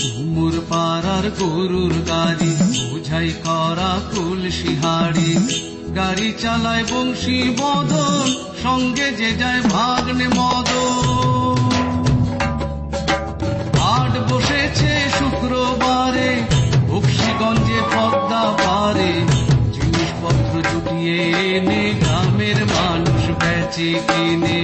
কুমুর পাড়ার গরুর গাড়ি বুঝাই করা কলসি হাড়ি, গাড়ি চালায় বংশী বদন, সঙ্গে যে যায় ভাগ্নে মদন। হাট বসেছে শুক্রবারে বক্সিগঞ্জে পদ্মা পারে, জিনিসপত্র জুটিয়ে এনে গ্রামের মানুষ বেচে কিনে।